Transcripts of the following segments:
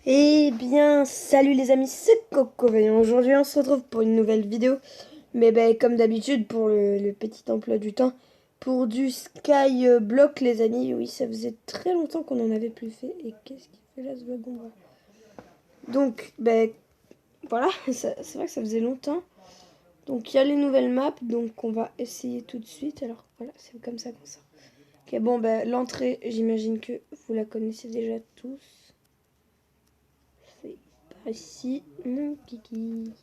Eh bien, salut les amis, c'est Coco Vaillant. Aujourd'hui, on se retrouve pour une nouvelle vidéo. Mais ben, comme d'habitude, pour le petit emploi du temps, pour du Skyblock, les amis. Oui, ça faisait très longtemps qu'on en avait plus fait. Et qu'est-ce qu'il fait là, ce wagon là? Donc, ben, voilà, c'est vrai que ça faisait longtemps. Donc, il y a les nouvelles maps, donc on va essayer tout de suite. Alors, voilà, c'est comme ça qu'on sort. Ok, bon, ben, l'entrée, j'imagine que vous la connaissez déjà tous. C'est par ici, mon kiki.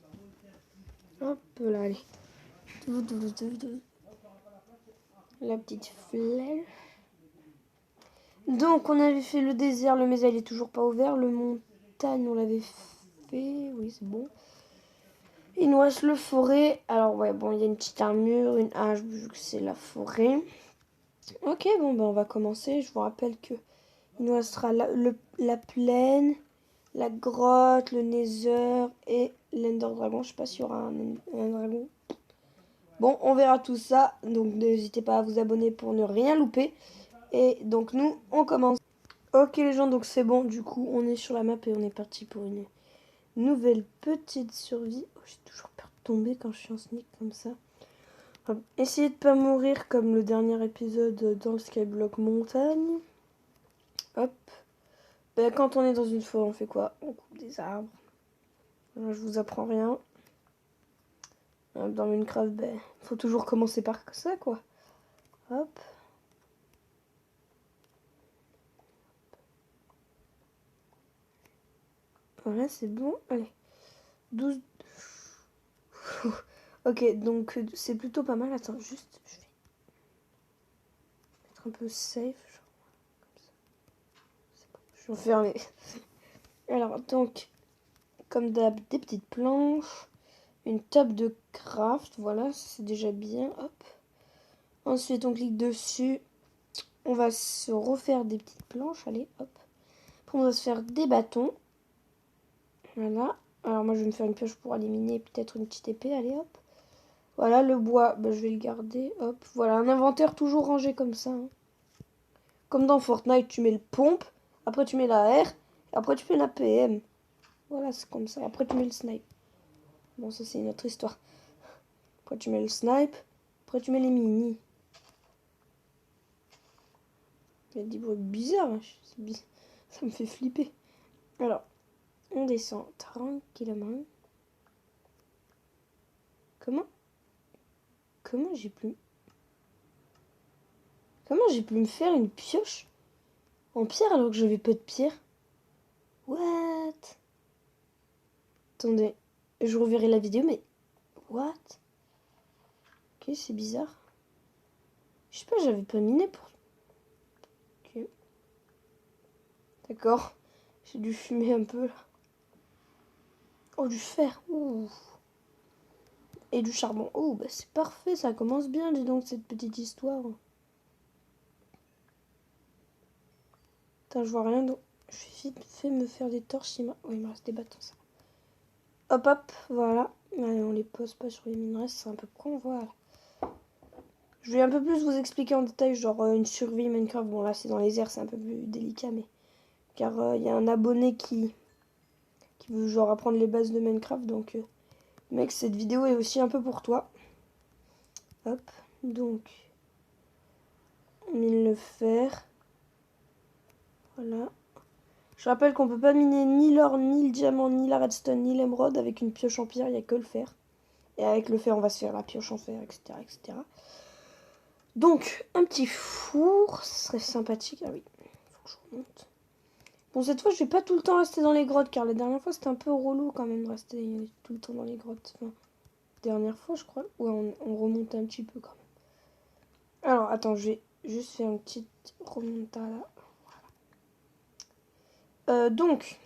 Hop là, allez. La petite flèche. Donc, on avait fait le désert, le mesa il est toujours pas ouvert. Le montagne, on l'avait fait. Oui, c'est bon. Il nous reste le forêt. Alors, ouais, bon, il y a une petite armure, une hache, vu que c'est la forêt. Ok, bon, ben, on va commencer. Je vous rappelle que il nous restera la plaine, la grotte, le nether et l'ender dragon. Je sais pas s'il y aura un dragon. Bon, on verra tout ça, donc n'hésitez pas à vous abonner pour ne rien louper. Et donc nous, on commence. Ok les gens, donc c'est bon, du coup on est sur la map et on est parti pour une nouvelle petite survie. Oh, j'ai toujours peur de tomber quand je suis en sneak comme ça. Essayez de pas mourir comme le dernier épisode dans le Skyblock montagne. Hop. Ben, quand on est dans une forêt, on fait quoi? On coupe des arbres. Là, je vous apprends rien. Dans Minecraft, ben, faut toujours commencer par ça, quoi. Hop. Voilà, c'est bon. Allez. 12. Ok, donc c'est plutôt pas mal. Attends, juste, je vais être un peu safe. Genre, comme ça. C'est bon, je vais enfermer. Alors, donc, comme d'hab, des petites planches. Une table de craft. Voilà, c'est déjà bien. Hop. Ensuite, on clique dessus. On va se refaire des petites planches. Allez, hop. Après, on va se faire des bâtons. Voilà. Alors, moi, je vais me faire une pioche pour éliminer peut-être une petite épée. Allez, hop. Voilà, le bois, bah, je vais le garder. Hop, voilà, un inventaire toujours rangé comme ça. Hein. Comme dans Fortnite, tu mets le pompe, après tu mets la R, et après tu mets la PM. Voilà, c'est comme ça. Après tu mets le snipe. Bon, ça c'est une autre histoire. Après tu mets le snipe, après tu mets les mini. Il y a des bruits bizarres, hein. Ça me fait flipper. Alors, on descend tranquillement. Comment Comment j'ai pu... Comment j'ai pu me faire une pioche en pierre alors que j'avais pas de pierre? What? Attendez, je reverrai la vidéo, mais... What? Ok, c'est bizarre. Je sais pas, j'avais pas miné pour... Ok. D'accord. J'ai dû fumer un peu, là. Oh, du fer. Ouh. Et du charbon. Oh, bah c'est parfait, ça commence bien, dis donc, cette petite histoire. Attends, je vois rien, donc... Je vais vite fait me faire des torches. Oh, il me reste des bâtons, ça. Hop, hop, voilà. Allez, on les pose pas sur les minerais, c'est un peu con, voilà. Je vais un peu plus vous expliquer en détail, genre une survie Minecraft. Bon, là, c'est dans les airs, c'est un peu plus délicat, mais... Car il y a un abonné qui veut genre apprendre les bases de Minecraft, donc... Mec, cette vidéo est aussi un peu pour toi. Hop, donc... On mine le fer. Voilà. Je rappelle qu'on peut pas miner ni l'or, ni le diamant, ni la redstone, ni l'émeraude avec une pioche en pierre, il n'y a que le fer. Et avec le fer, on va se faire la pioche en fer, etc. etc. Donc, un petit four, ce serait sympathique. Ah oui, il faut que je remonte. Bon, cette fois, je vais pas tout le temps rester dans les grottes, car la dernière fois, c'était un peu relou quand même de rester tout le temps dans les grottes. Enfin, dernière fois, je crois. Ouais, on remonte un petit peu quand même. Alors, attends, je vais juste faire une petite remontada. Donc,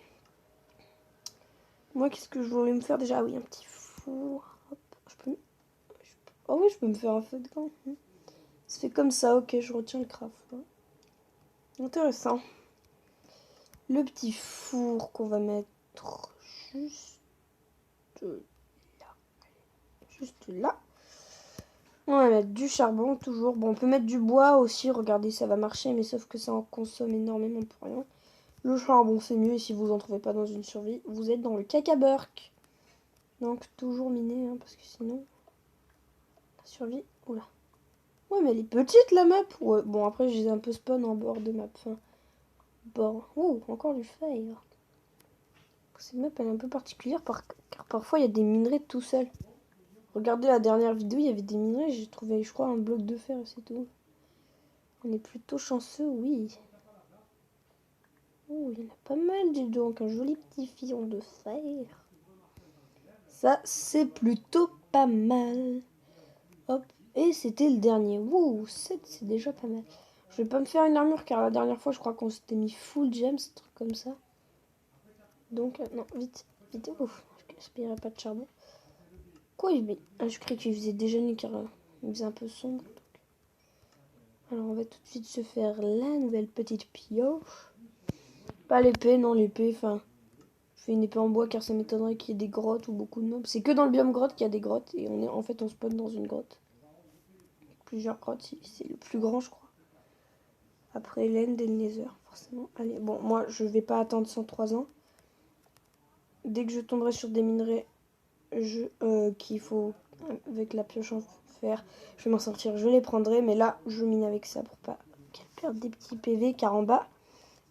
moi, qu'est-ce que je voulais me faire déjà? Ah oui, un petit four. Hop, oh oui, je peux me faire un feu de camp. Ça fait comme ça, ok, je retiens le craft. Intéressant. Le petit four qu'on va mettre juste là. Juste là. On va mettre du charbon, toujours. Bon, on peut mettre du bois aussi, regardez, ça va marcher, mais sauf que ça en consomme énormément pour rien. Le charbon, c'est mieux. Et si vous en trouvez pas dans une survie, vous êtes dans le caca-burk. Donc, toujours miner, hein, parce que sinon... La survie... Oula. Ouais, mais elle est petite, la map. Ouais, bon, après, j'ai un peu spawn en bord de map. Enfin, bord... Oh, encore du fire. Cette map, elle est un peu particulière, car parfois, il y a des minerais tout seuls. Regardez la dernière vidéo, il y avait des minerais. J'ai trouvé, je crois, un bloc de fer, et c'est tout. On est plutôt chanceux, oui. Oh, il y en a pas mal, dis donc. Un joli petit filon de fer. Ça, c'est plutôt pas mal. Hop. Et c'était le dernier. Wouh, 7, c'est déjà pas mal. Je vais pas me faire une armure, car la dernière fois, je crois qu'on s'était mis full gems, un truc comme ça. Donc, non, vite, vite. Ouf, je gaspillerai pas de charbon. Quoi, je croyais qu'il faisait déjà nuit, car il faisait un peu sombre. Donc. Alors, on va tout de suite se faire la nouvelle petite pioche. Pas l'épée, non, l'épée, enfin... Je fais une épée en bois car ça m'étonnerait qu'il y ait des grottes ou beaucoup de mobs. C'est que dans le biome grotte qu'il y a des grottes et en fait on spawn dans une grotte. Plusieurs grottes, c'est le plus grand je crois. Après l'end et le nether forcément. Allez, bon moi je vais pas attendre 103 ans. Dès que je tomberai sur des minerais qu'il faut avec la pioche en fer, je vais m'en sortir, je les prendrai. Mais là je mine avec ça pour pas qu'elle perde des petits PV car en bas...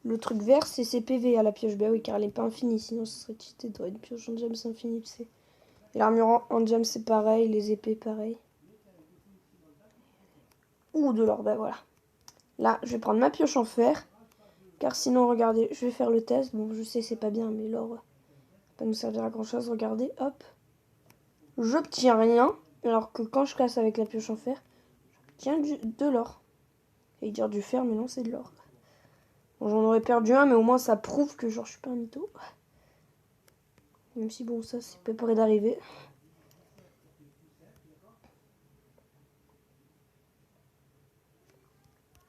Le truc vert, c'est ses PV à la pioche. Bah oui, car elle est pas infinie, sinon ce serait cheaté. Dans une pioche en gems infinie, tu sais. L'armure en gems, c'est pareil. Les épées, pareil. Ou de l'or, bah voilà. Là, je vais prendre ma pioche en fer. Car sinon, regardez, je vais faire le test. Bon, je sais, c'est pas bien, mais l'or va pas nous servir à grand chose. Regardez, hop. J'obtiens rien. Alors que quand je casse avec la pioche en fer, j'obtiens de l'or. Et dire du fer, mais non, c'est de l'or. Bon, j'en aurais perdu un, mais au moins ça prouve que genre je suis pas un mytho. Même si bon, ça c'est pas près d'arriver.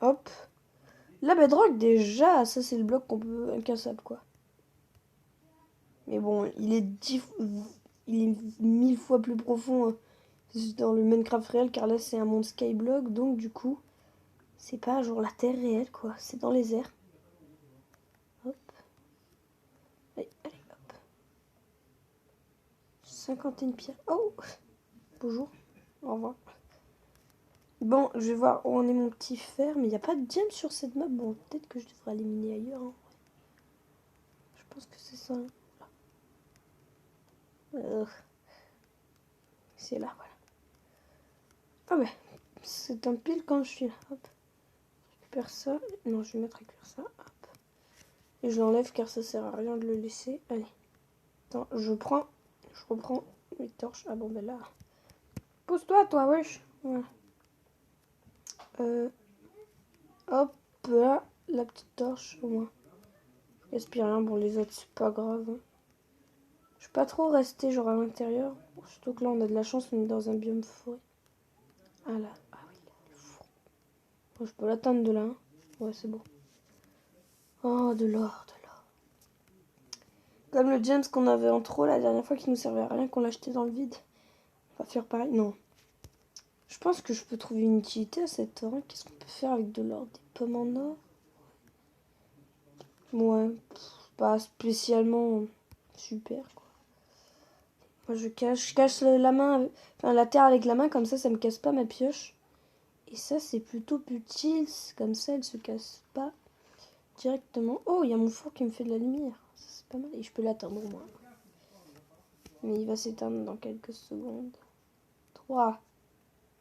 Hop. La bedrock déjà, ça c'est le bloc qu'on peut incassable quoi. Mais bon, il est 1000 fois plus profond dans le Minecraft réel car là c'est un monde skyblock donc du coup c'est pas genre la terre réelle quoi, c'est dans les airs. Hop. Allez, allez, hop. 51 pierres. Oh, bonjour, au revoir. Bon, je vais voir où en est mon petit fer, mais il n'y a pas de gemme sur cette map. Bon, peut-être que je devrais aller miner ailleurs. Hein. Je pense que c'est ça. C'est là, voilà. Ah ouais, c'est un pile quand je suis là. Hop. Je récupère ça. Non, je vais mettre à cuire ça. Hop. Et je l'enlève car ça sert à rien de le laisser. Allez. Attends, je reprends mes torches. Ah bon, ben là. Pose-toi, toi, wesh. Voilà. Hop là, la petite torche au moins. Je gaspille rien. Bon, les autres, c'est pas grave. Hein. Je vais pas trop rester genre à l'intérieur. Surtout que là, on a de la chance, on est dans un biome forêt. Ah là, ah oui, là, le four. Bon, je peux l'atteindre de là. Hein. Ouais, c'est bon. Oh, de l'or, de l'or. Comme le gems qu'on avait en trop la dernière fois qui nous servait à rien, qu'on l'a acheté dans le vide. On va faire pareil. Non. Je pense que je peux trouver une utilité à cet or. Hein. Qu'est-ce qu'on peut faire avec de l'or? Des pommes en or? Ouais, pas spécialement super quoi. Moi je cache la main, enfin la terre avec la main, comme ça me casse pas ma pioche. Et ça c'est plutôt utile, comme ça elle se casse pas directement. Oh, il y a mon four qui me fait de la lumière. C'est pas mal et je peux l'atteindre au moins. Mais il va s'éteindre dans quelques secondes. 3,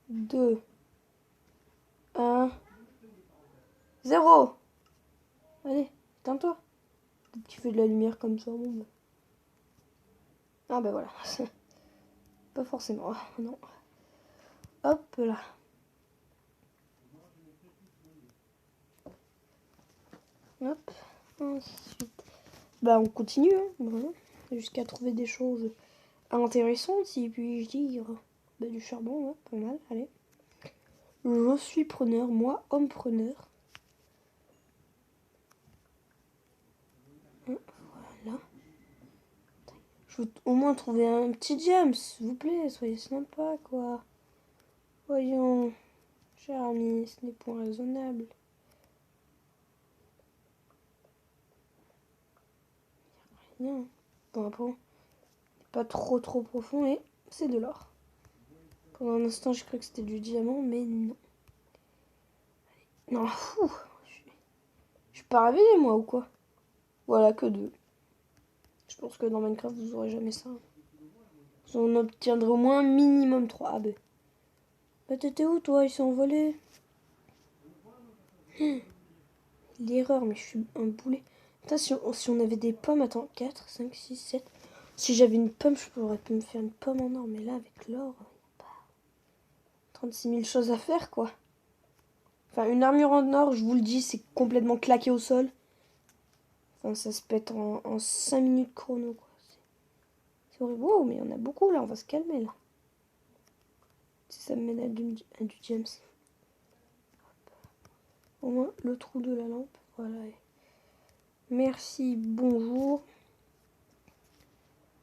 2, 1, 0. Allez, éteins-toi. Tu fais de la lumière comme ça, bon bah. Ah bah voilà. Pas forcément, non. Hop là. Hop. Ensuite. Bah on continue, hein, voilà. Jusqu'à trouver des choses intéressantes, si puis-je dire. Bah, du charbon, ouais, pas mal, allez. Je suis preneur, moi, homme preneur. Voilà. Je veux au moins trouver un petit gemme, s'il vous plaît, soyez sympa, quoi. Voyons, cher ami, ce n'est point raisonnable. bien. Bon, après, pas trop profond et c'est de l'or. Pendant un instant, j'ai cru que c'était du diamant, mais non. Non, fou. Je suis pas réveillée, moi, ou quoi? Voilà, que 2. Je pense que dans Minecraft, vous aurez jamais ça. Vous en obtiendrez au moins minimum 3. Ah ben. Bah, t'étais où, toi? Ils sont envolés. L'erreur, mais je suis un boulet. Putain, si on avait des pommes, attends, 4, 5, 6, 7. Si j'avais une pomme, je pourrais me faire une pomme en or. Mais là, avec l'or, 36 000 choses à faire, quoi. Enfin, une armure en or, je vous le dis, c'est complètement claqué au sol. Enfin, ça se pète en 5 minutes chrono, quoi. C'est horrible. Wow, mais il y en a beaucoup, là. On va se calmer, là. Si ça me mène à du James. Au moins, le trou de la lampe. Voilà. Merci, bonjour.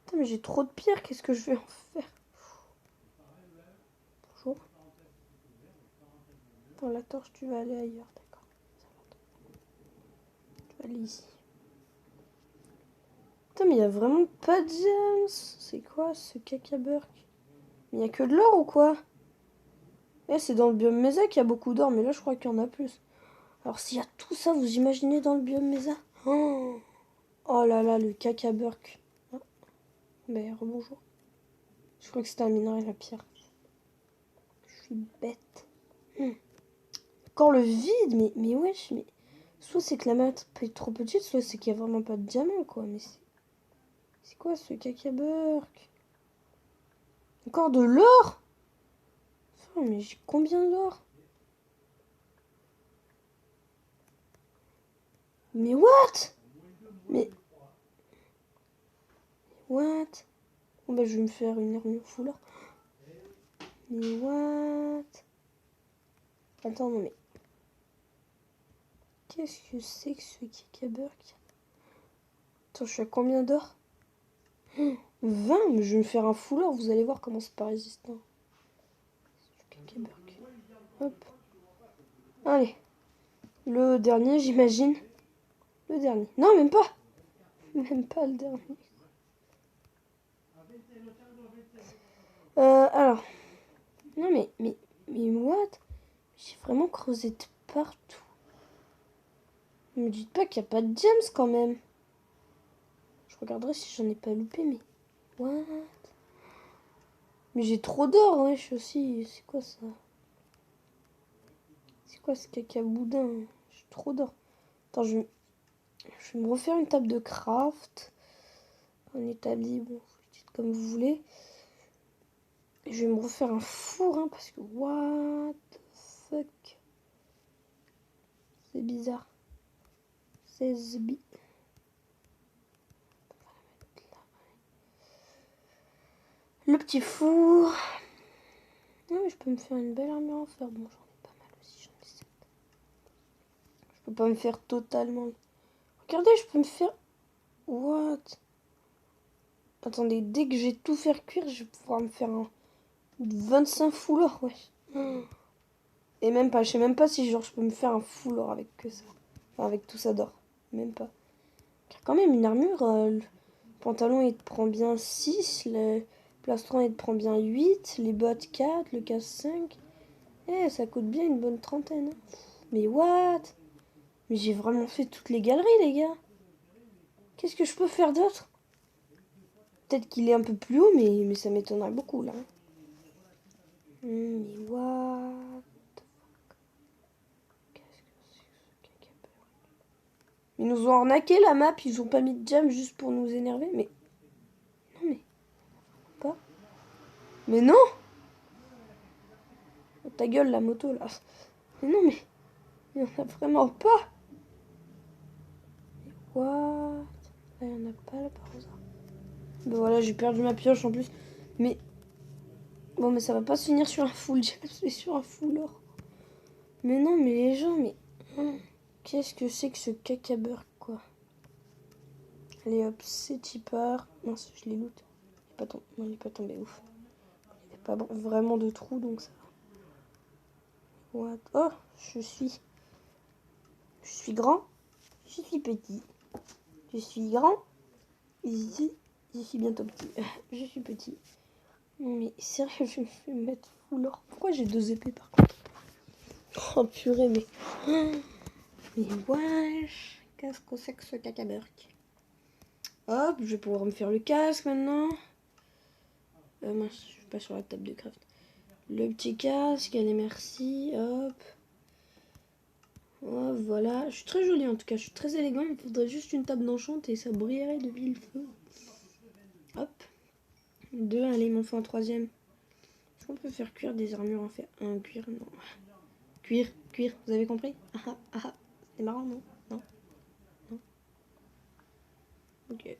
Putain, mais j'ai trop de pierres. Qu'est-ce que je vais en faire? Bonjour. Attends, la torche, tu vas aller ailleurs. D'accord. Tu vas aller ici. Putain, mais il n'y a vraiment pas de James. C'est quoi ce caca-burk? Il n'y a que de l'or ou quoi? Eh, c'est dans le biome Mesa qu'il y a beaucoup d'or, mais là, je crois qu'il y en a plus. Alors, s'il y a tout ça, vous imaginez dans le biome Mesa? Oh là là, le caca-burk. Ah, ben, rebonjour. Je crois que c'était un minerai, la pierre. Je suis bête. Encore le vide, mais wesh, mais... Soit c'est que la map est trop petite, soit c'est qu'il n'y a vraiment pas de diamant, quoi. Mais c'est quoi ce caca-burk? Encore de l'or? Oh, mais j'ai combien d'or? Mais what? Mais... What? Bon bah je vais me faire une armure full or. Mais what? Attends, non mais... Qu'est-ce que c'est que ce caca-burk? Attends, je suis à combien d'or? 20, mais je vais me faire un full or, vous allez voir comment c'est pas résistant. Caca-burk. Hop. Allez. Le dernier, j'imagine. Le dernier. Non, même pas. Même pas le dernier. Alors. Non, mais what? J'ai vraiment creusé de partout. Ne me dites pas qu'il n'y a pas de gems quand même. Je regarderai si j'en ai pas loupé, mais... What? Mais j'ai trop d'or, wesh, aussi. C'est quoi ça? C'est quoi ce caca boudin? J'ai trop d'or. Attends, je vais me refaire une table de craft. Un établi, bon, vous dites comme vous voulez. Et je vais me refaire un four, hein, parce que... What the fuck? C'est bizarre. 16 bits. Le petit four. Ah oui, je peux me faire une belle armure en fer. Bon, j'en ai pas mal aussi, j'en ai 7. Je peux pas me faire totalement... Regardez, je peux me faire... What? Attendez, dès que j'ai tout faire cuire, je vais pouvoir me faire un 25 full or, wesh. Et même pas, je sais même pas si genre je peux me faire un full or avec que ça. Enfin, avec tout ça d'or. Même pas. Car quand même, une armure, le pantalon il te prend bien 6, le plastron il te prend bien 8, les bottes 4, le casque 5. Eh, ça coûte bien une bonne trentaine. Hein. Mais what? Mais j'ai vraiment fait toutes les galeries, les gars. Qu'est-ce que je peux faire d'autre? Peut-être qu'il est un peu plus haut, mais ça m'étonnerait beaucoup, là. Mais what? Qu'est-ce que c'est que ce caca-burk? Ils nous ont arnaqué la map, ils ont pas mis de jam juste pour nous énerver, mais... Non, mais... Pas. Mais non! Oh, ta gueule, la moto, là. Mais non, mais... Il y en a vraiment pas! Mais what? Il y en a pas, là, par hasard. Ben voilà, j'ai perdu ma pioche, en plus. Mais... Bon, mais ça va pas se finir sur un full jam, c'est sur un full or. Mais non, mais les gens, mais... Qu'est-ce que c'est que ce caca-burk, quoi? Allez hop, c'est tipeur. Mince, je l'ai loot. Il est pas tombé. Non, il est pas tombé, ouf. Il n'y a pas vraiment de trou, donc ça va. What? Oh, je suis grand. Je suis petit. Je suis grand. Ici, je suis bientôt petit. Je suis petit. Mais sérieux, je me fais mettre fou l'or. Pourquoi j'ai 2 épées par contre? Oh purée, mais... Mais wesh. Qu'est-ce que c'est que ce cacaberc? Hop, je vais pouvoir me faire le casque maintenant. Mince, je suis pas sur la table de craft. Le petit casque, allez merci, hop. Oh, voilà, je suis très jolie en tout cas, je suis très élégant. Il me faudrait juste une table d'enchant et ça brillerait de mille feux. Hop. 2, allez, il m'en faut un 3e. Est-ce qu'on peut faire cuire des armures en fer? Un cuir, non. Cuir, vous avez compris? Ah ah, c'est marrant, non? Non? Non? Ok.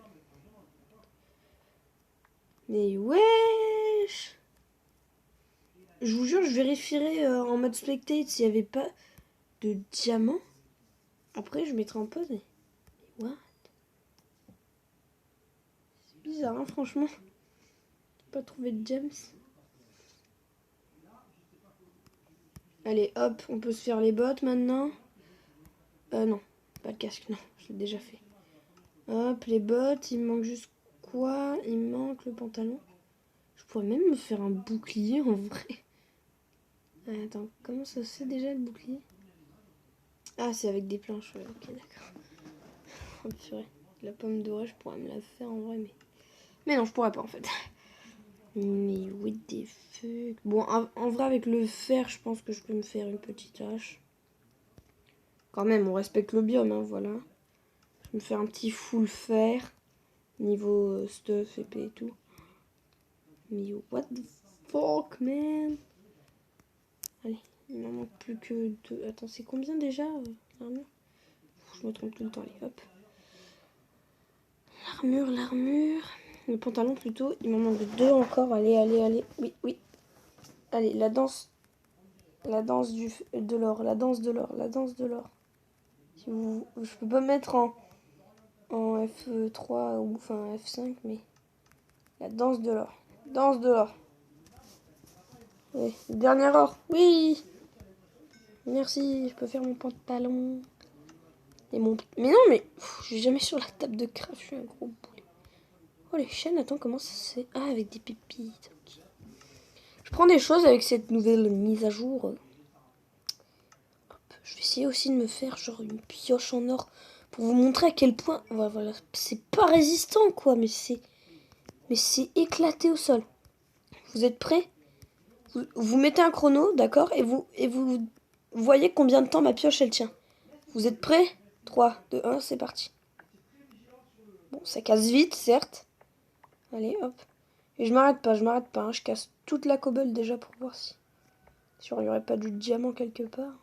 Mais wesh! Je vous jure, je vérifierai en mode spectate s'il n'y avait pas de diamants. Après, je mettrai en pause. Mais what? C'est bizarre, hein, franchement. J'ai pas trouvé de gems. Allez, hop, on peut se faire les bottes maintenant. Non, pas le casque, non, je l'ai déjà fait. Hop, les bottes, il me manque juste quoi? Il me manque le pantalon. Je pourrais même me faire un bouclier en vrai. Attends, comment ça se fait déjà le bouclier? Ah, c'est avec des planches, ouais, ok, d'accord. Oh purée, la pomme dorée, je pourrais me la faire en vrai, mais non, je pourrais pas en fait. Mais what the fuck. Bon, en vrai, avec le fer, je pense que je peux me faire une petite hache. Quand même, on respecte le biome, hein, voilà. Je vais me faire un petit full fer. Niveau stuff, épée et tout. Mais what the fuck, man. Allez, il m'en manque plus que 2. Attends, c'est combien déjà l'armure? Je me trompe tout le temps, allez, hop. L'armure. Le pantalon plutôt, il m'en manque 2 encore. Allez. Oui. Allez, la danse. La danse de l'or. Si je peux pas mettre en F3 ou enfin F5, mais la danse de l'or. Oui, dernier or. Oui. Merci, je peux faire mon pantalon. Et mon... Mais non, mais je suis jamais sur la table de craft, je suis un gros boulet. Oh, les chaînes, attends, comment ça se fait? Ah, avec des pépites, ok. Je prends des choses avec cette nouvelle mise à jour. Hop, je vais essayer aussi de me faire genre une pioche en or pour vous montrer à quel point... Voilà, c'est pas résistant, quoi, mais c'est éclaté au sol. Vous êtes prêts? Vous mettez un chrono, d'accord, et vous voyez combien de temps ma pioche, elle tient. Vous êtes prêts? 3, 2, 1, c'est parti. Bon, ça casse vite, certes. Allez, hop. Et je m'arrête pas. Hein. Je casse toute la cobble déjà pour voir si il n'y aurait pas du diamant quelque part.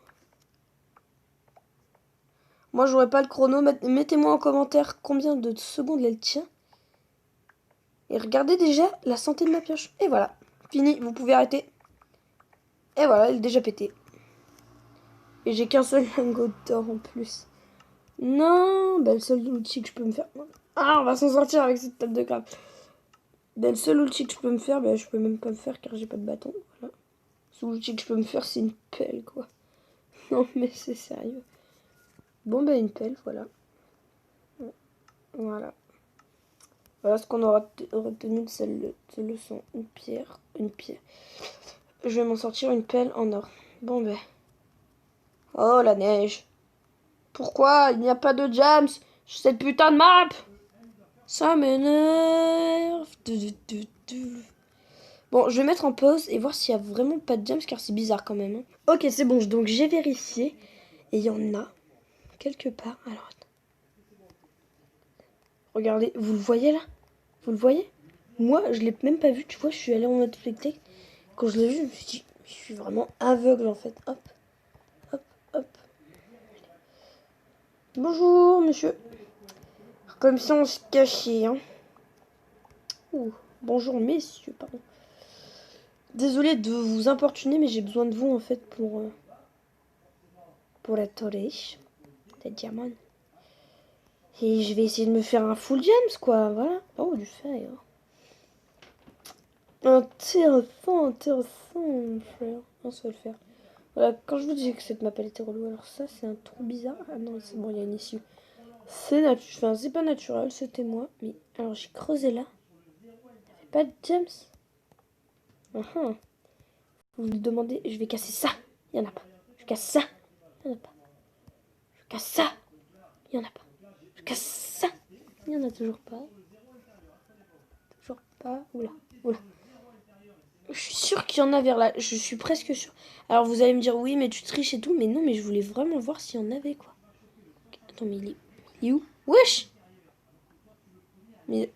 Moi, j'aurais pas le chrono. Mettez-moi en commentaire combien de secondes elle tient. Et regardez déjà la santé de ma pioche. Et voilà, fini. Vous pouvez arrêter. Et voilà, elle est déjà pétée. Et j'ai qu'un seul lingot d'or en plus. Non, bah le seul outil que je peux me faire... Ah, on va s'en sortir avec cette table de crabe. Bah, le seul outil que je peux me faire, bah, je peux même pas le faire car j'ai pas de bâton. Voilà. Le seul outil que je peux me faire, c'est une pelle, quoi. Non, mais c'est sérieux. Bon, bah, une pelle, voilà. Voilà. Voilà ce qu'on aura retenu de cette leçon. Une pierre. Je vais m'en sortir une pelle en or. Bon, ben. Oh, la neige. Pourquoi il n'y a pas de jams sur cette putain de map? Ça m'énerve. Bon, je vais mettre en pause et voir s'il y a vraiment pas de jams car c'est bizarre quand même. Hein. Ok, c'est bon. Donc j'ai vérifié et il y en a quelque part. Alors, attends. Regardez, vous le voyez là? Vous le voyez? Moi, je l'ai même pas vu. Tu vois, je suis allée en mode spectacle. Quand je l'ai vu, je me suis dit, je suis vraiment aveugle en fait. Hop. Bonjour, monsieur. Comme si on se cachait, hein. Ouh, bonjour, messieurs, pardon. Désolée de vous importuner, mais j'ai besoin de vous en fait pour la torre des diamants. Et je vais essayer de me faire un full gems, quoi. Voilà. Oh, du fer. Intéressant, frère. Non, ça va le faire. Voilà, quand je vous disais que cette map elle était relou, alors ça c'est un trou bizarre. Ah non, c'est bon, il y a une issue. Enfin, c'est pas naturel, c'était moi. Mais alors j'ai creusé là. Pas de gems. Uhum. Vous me demandez, je vais casser ça. Il y en a pas. Je casse ça. Il y en a pas. Je casse ça. Il y en a pas. Je casse ça. Il y en a toujours pas. Toujours pas. Oula. Oula. Je suis sûre qu'il y en a vers là. Je suis presque sûre. Alors vous allez me dire oui, mais tu triches et tout. Mais non, mais je voulais vraiment voir s'il y en avait quoi. Attends, mais il est où? Wesh! Mais.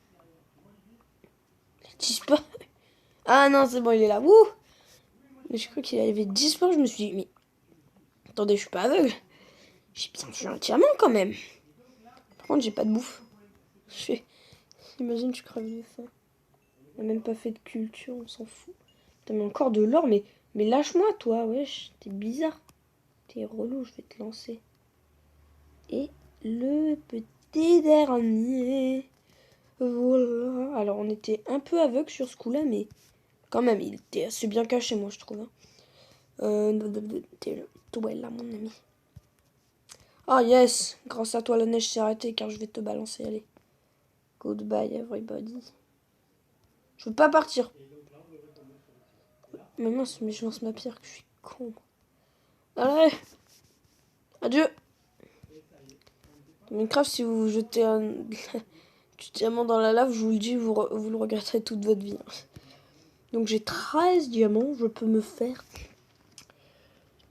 Il disparaît. Ah non, c'est bon, il est là. Wouh! Mais je crois qu'il avait disparu. Je me suis dit, mais. Attendez, je suis pas aveugle. J'ai bien vu un diamant quand même. Par contre, j'ai pas de bouffe. Je fais. Imagine, tu crèves de faim. On a même pas fait de culture, on s'en fout. T'as mis encore de l'or, mais lâche-moi, toi, wesh. T'es bizarre. T'es relou, je vais te lancer. Et le petit dernier. Voilà. Alors, on était un peu aveugle sur ce coup-là, mais quand même, il était assez bien caché, moi, je trouve. Hein. T'es là, mon ami. Ah, yes. Grâce à toi, la neige s'est arrêtée, car je vais te balancer. Allez. Goodbye, everybody. Je veux pas partir. Mais mince, mais je lance ma pierre, que je suis con. Allez. Adieu. Dans Minecraft, si vous jetez un du diamant dans la lave, je vous le dis, vous le regretterez toute votre vie. Donc j'ai 13 diamants, je peux me faire...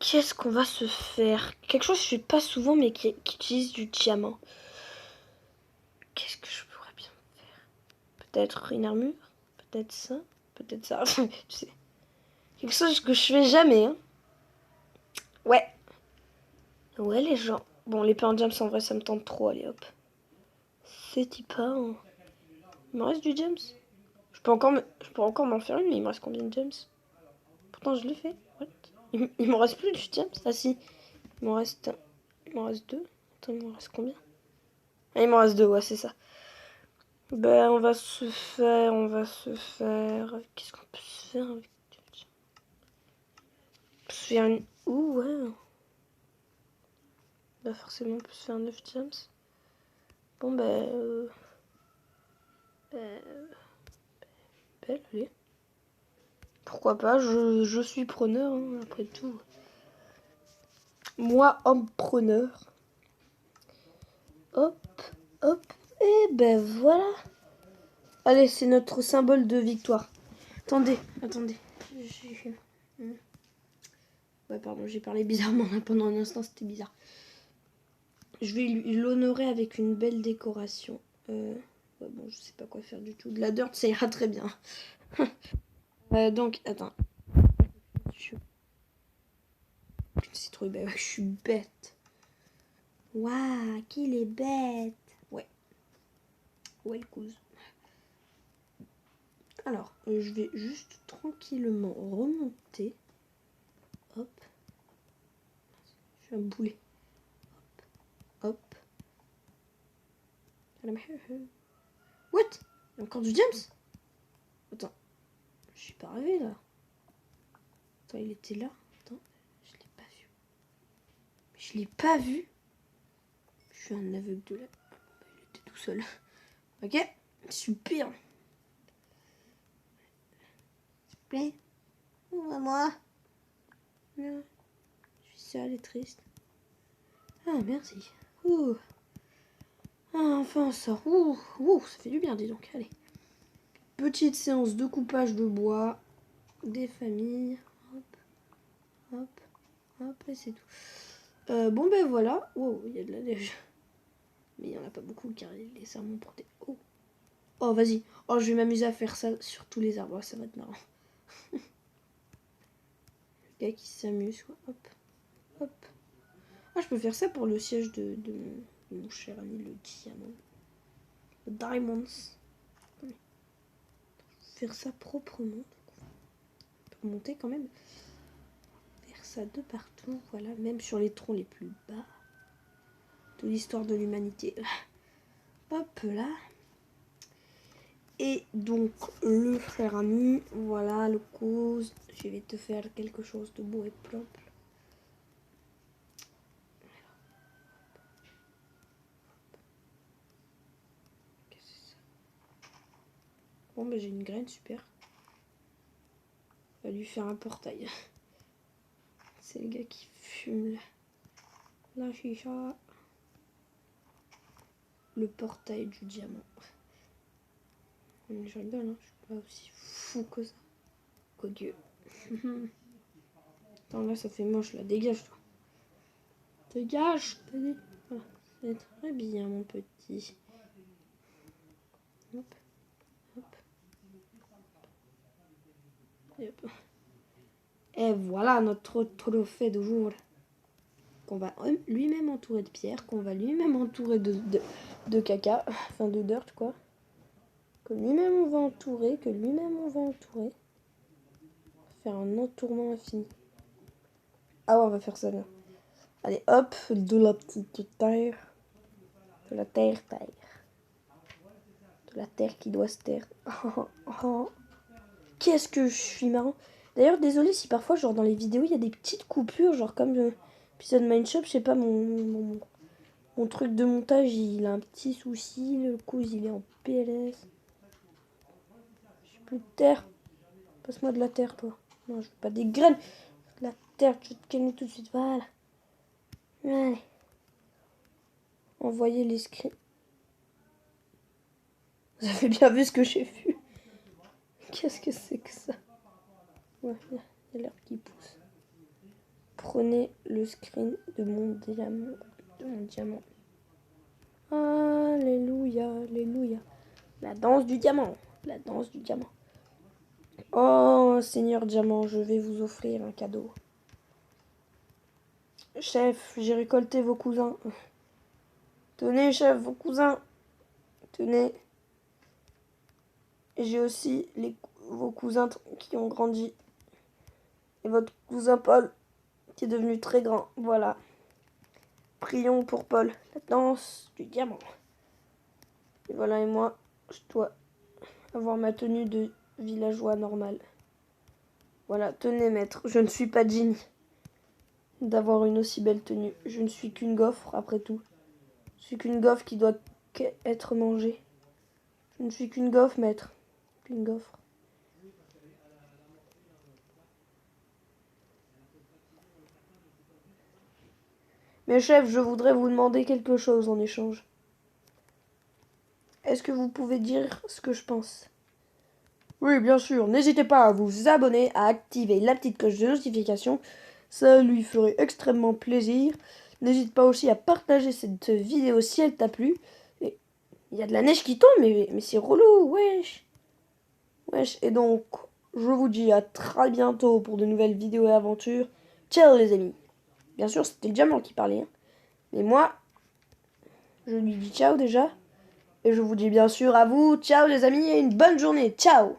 Qu'est-ce qu'on va se faire? Quelque chose que je fais pas souvent, mais qui utilise du diamant. Qu'est-ce que je pourrais bien faire? Peut-être une armure? Peut-être ça? Peut-être ça. Tu sais. Quelque chose que je fais jamais, hein. Ouais. Ouais, les gens. Bon, les pains en diamants, en vrai, ça me tente trop. Allez, hop. C'est pas... Hein. Il me reste du gems. Je peux encore m'en faire une, mais il me reste combien de gems? Pourtant, je l'ai fait. What? Il m'en reste plus du gems? Ah si. Il m'en reste... Il m'en reste deux. Attends, il m'en reste combien? Ah, il m'en reste deux, ouais, c'est ça. Ben, on va se faire... Qu'est-ce qu'on peut se faire avec... On peut se faire une... Ouh, ouais. Bah, forcément, on peut se faire 9 gems. Bon, ben... Belle, allez. Pourquoi pas, je suis preneur, hein, après tout. Moi, homme preneur. Hop, hop, et ben voilà. Allez, c'est notre symbole de victoire. Attendez. Ouais, pardon, j'ai parlé bizarrement là pendant un instant, c'était bizarre. Je vais l'honorer avec une belle décoration. Ouais, bon, je sais pas quoi faire du tout. De la dirt, ça ira très bien. Donc, attends. C'est trop bête. Je suis bête. Waouh, qu'il est bête. Ouais. Ouais, le cousin. Alors, je vais juste tranquillement remonter. Hop. Je suis un boulet. Hop. Hop. What? Il y a encore du James? Attends. Je suis pas rêvé là. Attends, il était là. Attends. Je l'ai pas vu. Je l'ai pas vu. Je suis un aveugle de la... Il était tout seul. Ok. Super. S'il te plaît. Ouvre-moi. Non. Je suis seule et triste. Ah, merci. Ouh. Ah, enfin on sort. Ouh, ça fait du bien, dis donc. Allez. Petite séance de coupage de bois. Des familles. Hop, hop, hop, et c'est tout. Bon, ben voilà. Wow, il y a de la neige. Mais il n'y en a pas beaucoup car les serments pour des... Oh, oh vas-y. Oh, je vais m'amuser à faire ça sur tous les arbres. Ça va être marrant. Le gars qui s'amuse, quoi. Hop, hop. Ah, je peux faire ça pour le siège de mon cher ami, le diamant. Le diamonds. Faire ça proprement. On peut monter quand même. Faire ça de partout. Voilà, même sur les troncs les plus bas de l'histoire de l'humanité. Hop là. Et donc, le frère ami, voilà le cause. Je vais te faire quelque chose de beau et propre. Bon, bah j'ai une graine, super. On va lui faire un portail. C'est le gars qui fume là. La chicha. Le portail du diamant. Je rigole, hein. Je suis pas aussi fou que ça. Quoique. Attends, là ça fait moche, là. Dégage, toi. Dégage. Voilà. C'est très bien, mon petit. Hop. Hop. Et hop. Et voilà notre trophée de jour. Qu'on va lui-même entourer de pierre. Qu'on va lui-même entourer de caca. Enfin, de dirt, quoi. Que lui-même on va entourer. Que lui-même on va entourer. Faire un entourement infini. Ah ouais, on va faire ça là. Allez, hop, de la petite terre. De la terre. De la terre qui doit se taire. Qu'est-ce que je suis marrant. D'ailleurs, désolé si parfois, genre dans les vidéos, il y a des petites coupures, genre comme l'épisode Mindshop, je sais pas, mon truc de montage, il a un petit souci, le coup, il est en PLS. J'ai plus de terre. Passe-moi de la terre, toi. Non, je veux pas des graines. De la terre, je vais te calmer tout de suite, voilà. Allez. Envoyer les screens. Vous avez bien vu ce que j'ai vu. Qu'est-ce que c'est que ça? Ouais, il y a l'herbe qui pousse. Prenez le screen de mon diamant. Alléluia, alléluia. La danse du diamant. La danse du diamant. Oh, Seigneur Diamant, je vais vous offrir un cadeau. Chef, j'ai récolté vos cousins. Tenez, chef, vos cousins. Tenez. Et j'ai aussi vos cousins qui ont grandi. Et votre cousin Paul, qui est devenu très grand. Voilà. Prions pour Paul. La danse du diamant. Et voilà, et moi, je dois avoir ma tenue de villageois normal. Voilà, tenez maître, je ne suis pas digne d'avoir une aussi belle tenue. Je ne suis qu'une gaufre, après tout. Je suis qu'une gaufre qui doit être mangée. Je ne suis qu'une gaufre, maître. Qu'une gaufre. Mais chef, je voudrais vous demander quelque chose en échange. Est-ce que vous pouvez dire ce que je pense? Oui, bien sûr. N'hésitez pas à vous abonner, à activer la petite cloche de notification. Ça lui ferait extrêmement plaisir. N'hésite pas aussi à partager cette vidéo si elle t'a plu. Et il y a de la neige qui tombe, mais c'est relou, wesh. Wesh, et donc, je vous dis à très bientôt pour de nouvelles vidéos et aventures. Ciao les amis. Bien sûr, c'était le diamant qui parlait. Hein. Mais moi, je lui dis ciao déjà. Et je vous dis bien sûr à vous, ciao les amis et une bonne journée. Ciao.